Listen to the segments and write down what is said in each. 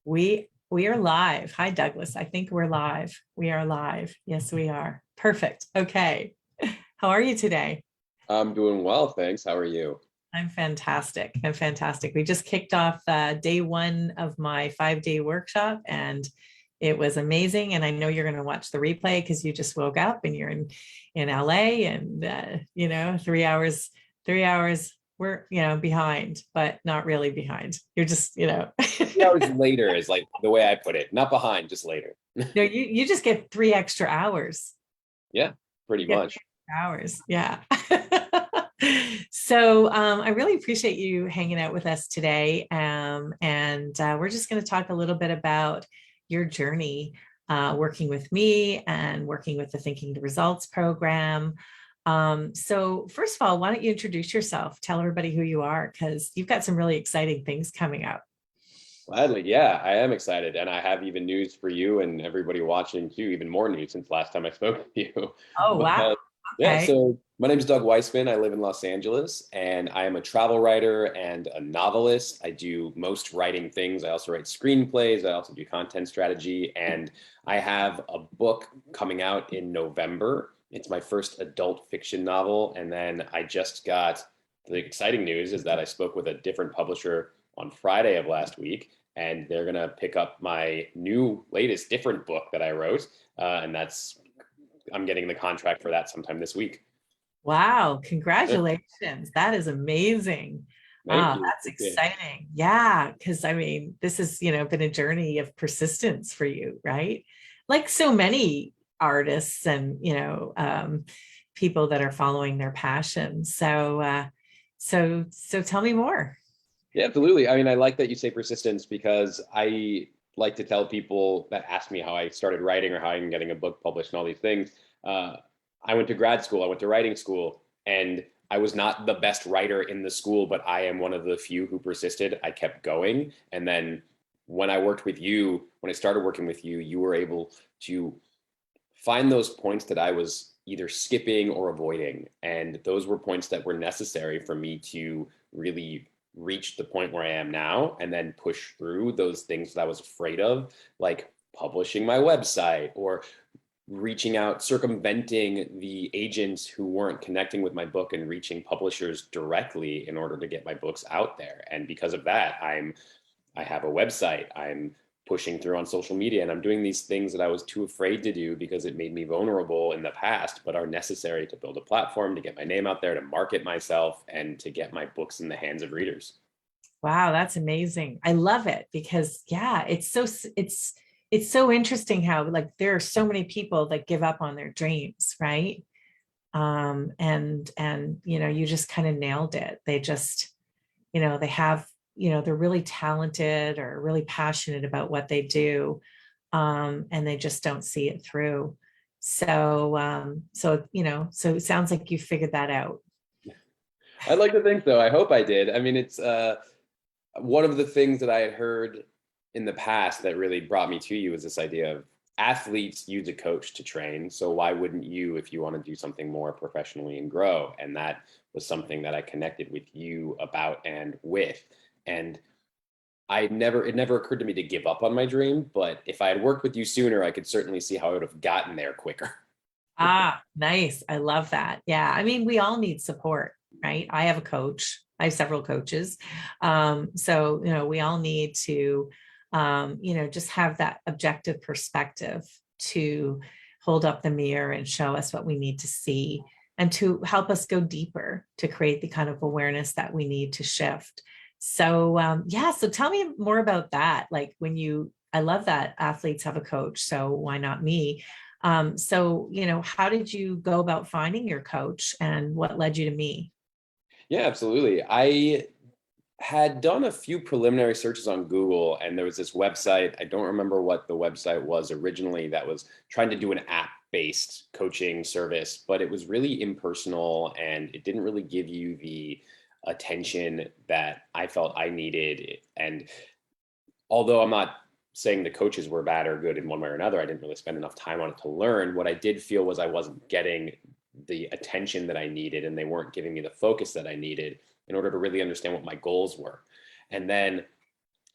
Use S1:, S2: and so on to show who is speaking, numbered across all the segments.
S1: We are live. Hi, Douglas. I think we're live. We are live. Yes, we are. Perfect. Okay. How are you today?
S2: I'm doing well, thanks. How are you?
S1: I'm fantastic. I'm fantastic. We just kicked off day one of my 5-day workshop, and it was amazing. And I know you're going to watch the replay because you just woke up and you're in LA, and 3 hours. We're behind, but not really behind. You're just
S2: 3 hours later is like the way I put it. Not behind, just later.
S1: no, you just get 3 extra hours.
S2: Yeah, pretty
S1: Get
S2: much.
S1: hours. Yeah. So I really appreciate you hanging out with us today. And we're just going to talk a little bit about your journey working with me and working with the Thinking the Results program. So first of all, why don't you introduce yourself? Tell everybody who you are, because you've got some really exciting things coming up.
S2: Gladly, yeah, I am excited. And I have even news for you and everybody watching too, even more news since last time I spoke with you.
S1: Oh,
S2: But
S1: wow.
S2: yeah,
S1: Okay.
S2: so my name is Doug Weissman. I live in Los Angeles and I am a travel writer and a novelist. I do most writing things. I also write screenplays. I also do content strategy. And I have a book coming out in November. It's my first adult fiction novel. And then I just got the exciting news is that I spoke with a different publisher on Friday of last week, and they're gonna pick up my new latest different book that I wrote, and that's I'm getting the contract for that sometime this week.
S1: Wow, congratulations. That is amazing.
S2: Thank you.
S1: That's exciting. Yeah, because I mean, this has, been a journey of persistence for you, right? Like so many artists and, people that are following their passion. So tell me more.
S2: Yeah, absolutely. I mean, I like that you say persistence because I like to tell people that ask me how I started writing or how I'm getting a book published and all these things. Uh, I went to grad school, I went to writing school, and I was not the best writer in the school, but I am one of the few who persisted. I kept going. And then when I worked with you, when I started working with you, you were able to find those points that I was either skipping or avoiding. And those were points that were necessary for me to really reach the point where I am now and then push through those things that I was afraid of, like publishing my website or reaching out, circumventing the agents who weren't connecting with my book and reaching publishers directly in order to get my books out there. And because of that, I have a website. I'm pushing through on social media and I'm doing these things that I was too afraid to do because it made me vulnerable in the past, but are necessary to build a platform, to get my name out there, to market myself, and to get my books in the hands of readers.
S1: Wow, that's amazing. I love it because yeah, it's so interesting how like there are so many people that give up on their dreams, right? And you just kind of nailed it. They just, they have, they're really talented or really passionate about what they do, and they just don't see it through. So it sounds like you figured that out.
S2: I'd like to think so. I hope I did. I mean, it's one of the things that I had heard in the past that really brought me to you is this idea of athletes use a coach to train. So why wouldn't you if you want to do something more professionally and grow? And that was something that I connected with you about and with. And it never occurred to me to give up on my dream, but if I had worked with you sooner, I could certainly see how I would have gotten there quicker.
S1: Ah, nice. I love that. Yeah. I mean, we all need support, right? I have a coach. I have several coaches. So, we all need to, just have that objective perspective to hold up the mirror and show us what we need to see and to help us go deeper to create the kind of awareness that we need to shift. So, yeah. So tell me more about that. Like I love that athletes have a coach. So why not me? So how did you go about finding your coach and what led you to me?
S2: Yeah, absolutely. I had done a few preliminary searches on Google, and there was this website. I don't remember what the website was originally that was trying to do an app-based coaching service, but it was really impersonal and it didn't really give you the attention that I felt I needed. And although I'm not saying the coaches were bad or good in one way or another, I didn't really spend enough time on it to learn. What I did feel was I wasn't getting the attention that I needed, and they weren't giving me the focus that I needed in order to really understand what my goals were. And then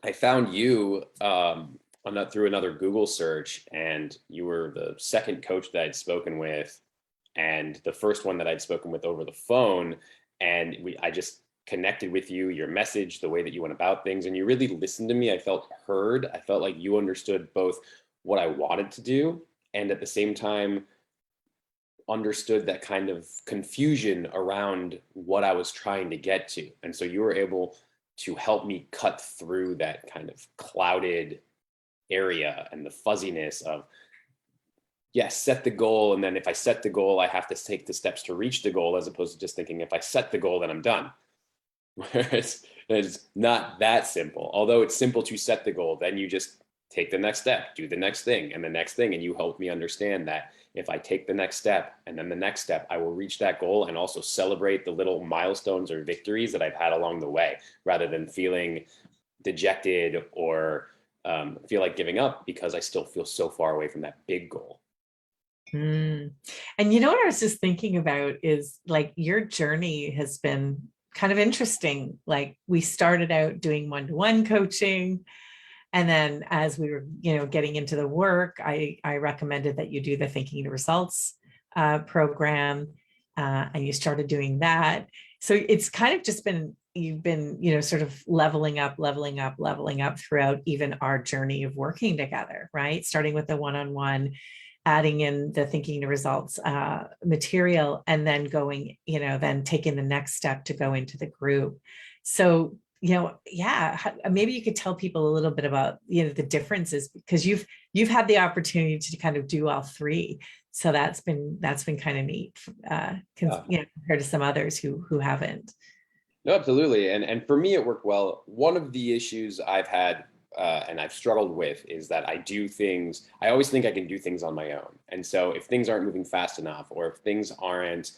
S2: I found you through another Google search, and you were the second coach that I'd spoken with, and the first one that I'd spoken with over the phone. And I just connected with you, your message, the way that you went about things, and you really listened to me. I felt heard. I felt like you understood both what I wanted to do and at the same time understood that kind of confusion around what I was trying to get to. And so you were able to help me cut through that kind of clouded area and the fuzziness of, yes, set the goal. And then if I set the goal, I have to take the steps to reach the goal, as opposed to just thinking if I set the goal, then I'm done. Whereas it's not that simple. Although it's simple to set the goal, then you just take the next step, do the next thing and the next thing. And you helped me understand that if I take the next step and then the next step, I will reach that goal and also celebrate the little milestones or victories that I've had along the way, rather than feeling dejected or feel like giving up because I still feel so far away from that big goal.
S1: Mm. And you know what I was just thinking about is like your journey has been kind of interesting. Like we started out doing one-to-one coaching. And then as we were, getting into the work, I recommended that you do the Thinking to Results program, and you started doing that. So it's kind of just been, you've been, sort of leveling up throughout even our journey of working together, right? Starting with the one-on-one, adding in the Thinking to Results material, and then going, then taking the next step to go into the group. So maybe you could tell people a little bit about the differences, because you've had the opportunity to kind of do all three, so that's been kind of neat, compared to some others who haven't.
S2: No, absolutely. And for me, it worked well. One of the issues I've had and I've struggled with is that I always think I can do things on my own. And so if things aren't moving fast enough, or if things aren't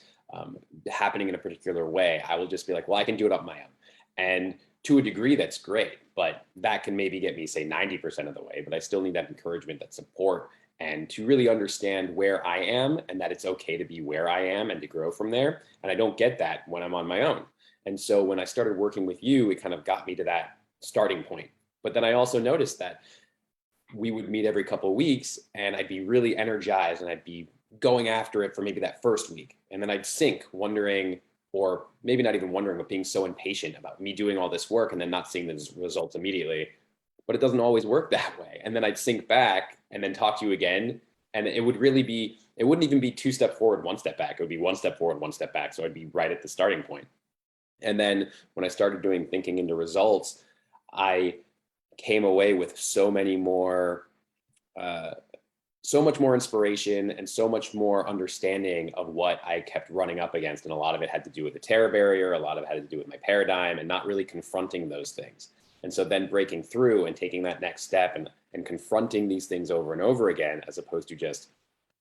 S2: happening in a particular way, I will just be like, well, I can do it on my own. And to a degree, that's great, but that can maybe get me, say, 90% of the way. But I still need that encouragement, that support, and to really understand where I am and that it's okay to be where I am and to grow from there. And I don't get that when I'm on my own. And so when I started working with you, it kind of got me to that starting point. But then I also noticed that we would meet every couple of weeks and I'd be really energized and I'd be going after it for maybe that first week. And then I'd sink wondering, or maybe not even wondering, but being so impatient about me doing all this work and then not seeing the results immediately. But it doesn't always work that way. And then I'd sink back and then talk to you again. And it wouldn't even be 2 steps forward, 1 step back. It would be 1 step forward, 1 step back. So I'd be right at the starting point. And then when I started doing Thinking into Results, I came away with so much more inspiration and so much more understanding of what I kept running up against. And a lot of it had to do with the terror barrier. A lot of it had to do with my paradigm and not really confronting those things. And so then breaking through and taking that next step and confronting these things over and over again, as opposed to just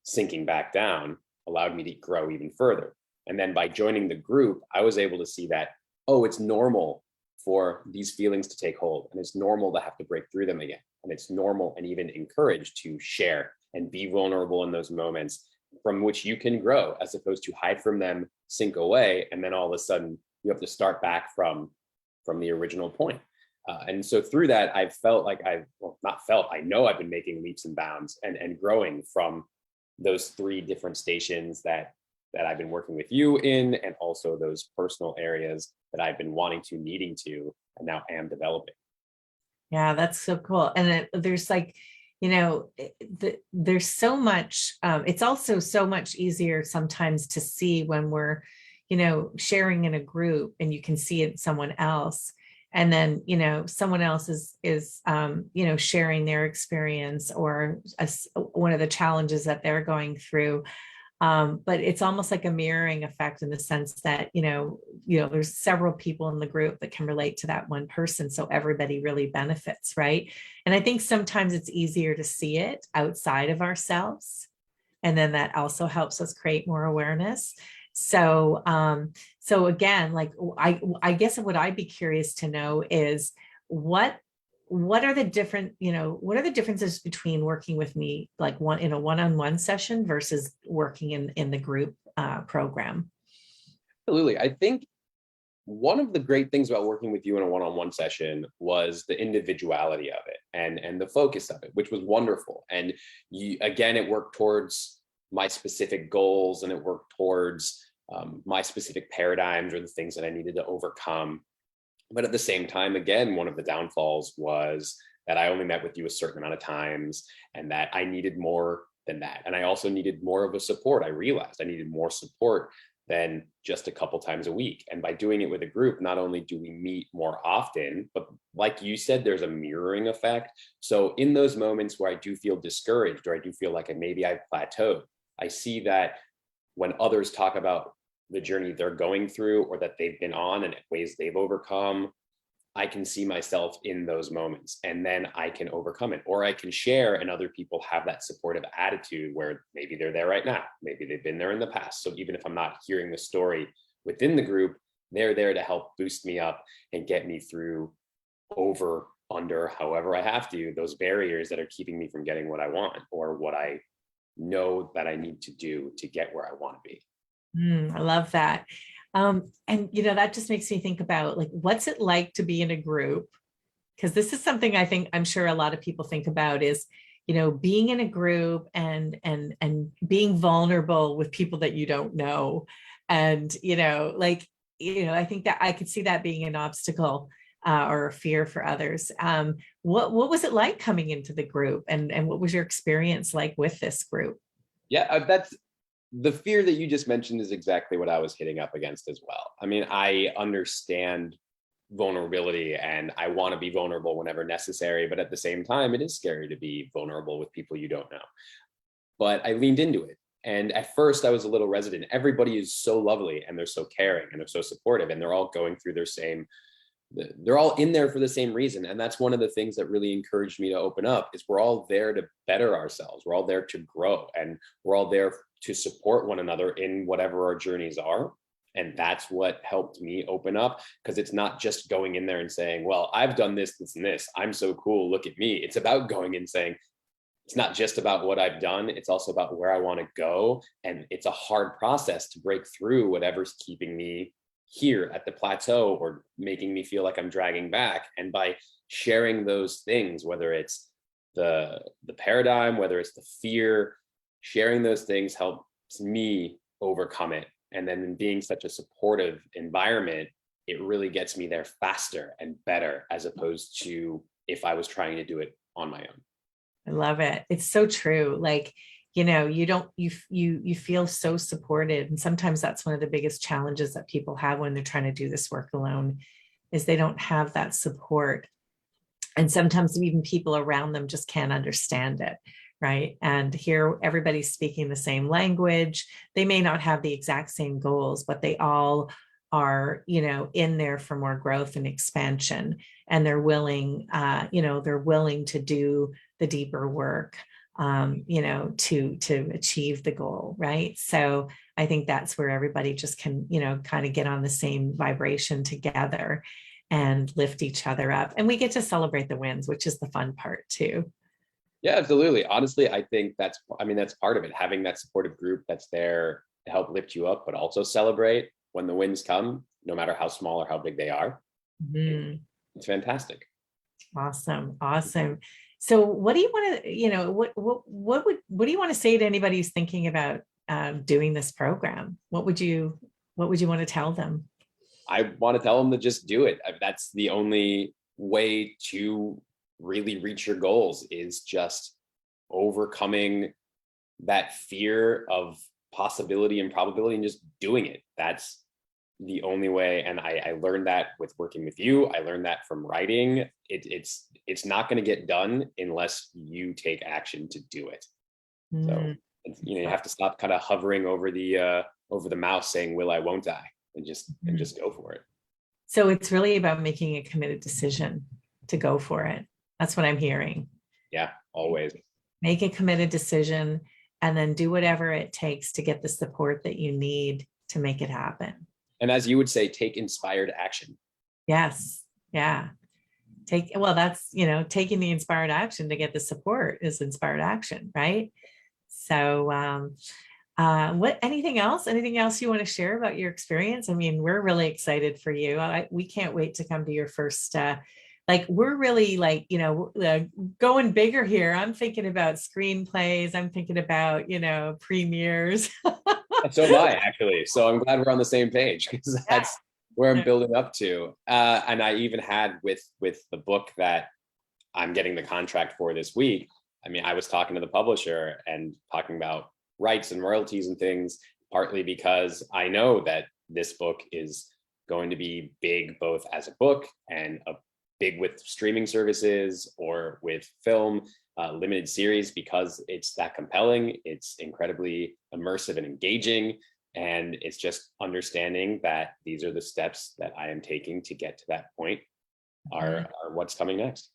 S2: sinking back down, allowed me to grow even further. And then by joining the group, I was able to see that, oh, it's normal for these feelings to take hold. And it's normal to have to break through them again. And it's normal and even encouraged to share and be vulnerable in those moments from which you can grow, as opposed to hide from them, sink away, and then all of a sudden you have to start back from the original point. And so through that, I've felt like I know I've been making leaps and bounds and growing from those 3 different stations that I've been working with you in, and also those personal areas that I've been needing to, and now am developing.
S1: Yeah, that's so cool. And there's like, there's so much, it's also so much easier sometimes to see when we're, sharing in a group and you can see it in someone else. And then, someone else is sharing their experience or one of the challenges that they're going through. But it's almost like a mirroring effect in the sense that, there's several people in the group that can relate to that one person. So everybody really benefits, right? And I think sometimes it's easier to see it outside of ourselves. And then that also helps us create more awareness. So, so again, like, I guess what I'd be curious to know is what are the differences between working with me like in a one-on-one session versus working in the group program?
S2: Absolutely. I think one of the great things about working with you in a one-on-one session was the individuality of it and the focus of it, which was wonderful. And again, it worked towards my specific goals, and it worked towards my specific paradigms or the things that I needed to overcome. But at the same time, again, one of the downfalls was that I only met with you a certain amount of times, and that I needed more than that. And I also needed more of a support. I realized I needed more support than just a couple times a week. And by doing it with a group, not only do we meet more often, but like you said, there's a mirroring effect. So in those moments where I do feel discouraged, or I do feel like maybe I've plateaued, I see that when others talk about the journey they're going through or that they've been on and ways they've overcome, I can see myself in those moments, and then I can overcome it, or I can share and other people have that supportive attitude where maybe they're there right now. Maybe they've been there in the past. So even if I'm not hearing the story within the group, they're there to help boost me up and get me through, over, under, however I have to, those barriers that are keeping me from getting what I want or what I know that I need to do to get where I want to be.
S1: I love that. And that just makes me think about, like, what's it like to be in a group? Because this is something I'm sure a lot of people think about is, being in a group and being vulnerable with people that you don't know. And, I think that I could see that being an obstacle or a fear for others. What was it like coming into the group, and what was your experience like with this group?
S2: Yeah, that's the fear that you just mentioned is exactly what I was hitting up against as well. I mean, I understand vulnerability and I want to be vulnerable whenever necessary, but at the same time, it is scary to be vulnerable with people you don't know. But I leaned into it. And at first I was a little resident. Everybody is so lovely and they're so caring and they're so supportive, and they're all going through they're all in there for the same reason. And that's one of the things that really encouraged me to open up, is we're all there to better ourselves. We're all there to grow, and we're all there to support one another in whatever our journeys are. And that's what helped me open up, because it's not just going in there and saying, well, I've done this, this, and this, I'm so cool, look at me. It's about going and saying, it's not just about what I've done, it's also about where I want to go. And it's a hard process to break through whatever's keeping me here at the plateau or making me feel like I'm dragging back. And by sharing those things, whether it's the paradigm, whether it's the fear, sharing those things helps me overcome it. And then in being such a supportive environment, it really gets me there faster and better, as opposed to if I was trying to do it on my own.
S1: I love it. It's so true. Like, you feel so supported. And sometimes that's one of the biggest challenges that people have when they're trying to do this work alone, is they don't have that support. And sometimes even people around them just can't understand it. Right. And here everybody's speaking the same language. They may not have the exact same goals, but they all are, in there for more growth and expansion. And they're willing, they're willing to do the deeper work, to achieve the goal. Right. So I think that's where everybody just can, kind of get on the same vibration together and lift each other up. And we get to celebrate the wins, which is the fun part too.
S2: Yeah, absolutely. Honestly, I think that's part of it. Having that supportive group that's there to help lift you up, but also celebrate when the wins come, no matter how small or how big they are.
S1: Mm-hmm.
S2: It's fantastic.
S1: Awesome. So what do you want to, what do you want to say to anybody who's thinking about doing this program? What would you want to tell them?
S2: I want to tell them to just do it. That's the only way to really reach your goals, is just overcoming that fear of possibility and probability and just doing it. That's the only way. And I learned that with working with you. I learned that from writing. It's not going to get done unless you take action to do it. So you have to stop kind of hovering over the mouse saying, will I, won't I, and just go for it.
S1: So it's really about making a committed decision to go for it. That's what I'm hearing.
S2: Yeah, always.
S1: Make a committed decision and then do whatever it takes to get the support that you need to make it happen.
S2: And as you would say, take inspired action.
S1: Yes. Yeah. That's, taking the inspired action to get the support is inspired action, right? So Anything else? Anything else you want to share about your experience? I mean, we're really excited for you. We can't wait to come to your first, like, we're really like, going bigger here. I'm thinking about screenplays. I'm thinking about, premieres.
S2: And so am I, actually. So I'm glad we're on the same page because
S1: Yeah.
S2: that's where I'm building up to. And I even had with the book that I'm getting the contract for this week. I mean, I was talking to the publisher and talking about rights and royalties and things, partly because I know that this book is going to be big both as a book and a big with streaming services or with film, limited series, because it's that compelling. It's incredibly immersive and engaging. And it's just understanding that these are the steps that I am taking to get to that point are what's coming next.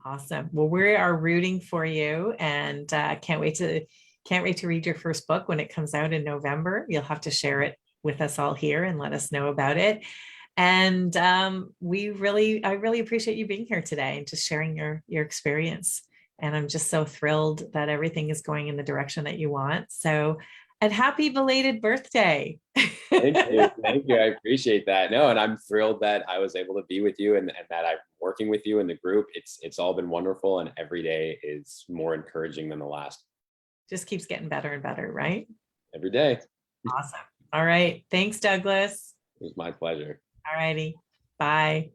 S1: Awesome. Well, we are rooting for you, and can't wait to read your first book when it comes out in November. You'll have to share it with us all here and let us know about it. And I really appreciate you being here today and just sharing your experience. And I'm just so thrilled that everything is going in the direction that you want. So, and happy belated birthday.
S2: Thank you. Thank you. I appreciate that. No, and I'm thrilled that I was able to be with you and that I'm working with you in the group. It's all been wonderful, and every day is more encouraging than the last.
S1: Just keeps getting better and better, right?
S2: Every day.
S1: Awesome. All right. Thanks, Douglas.
S2: It was my pleasure.
S1: All righty. Bye.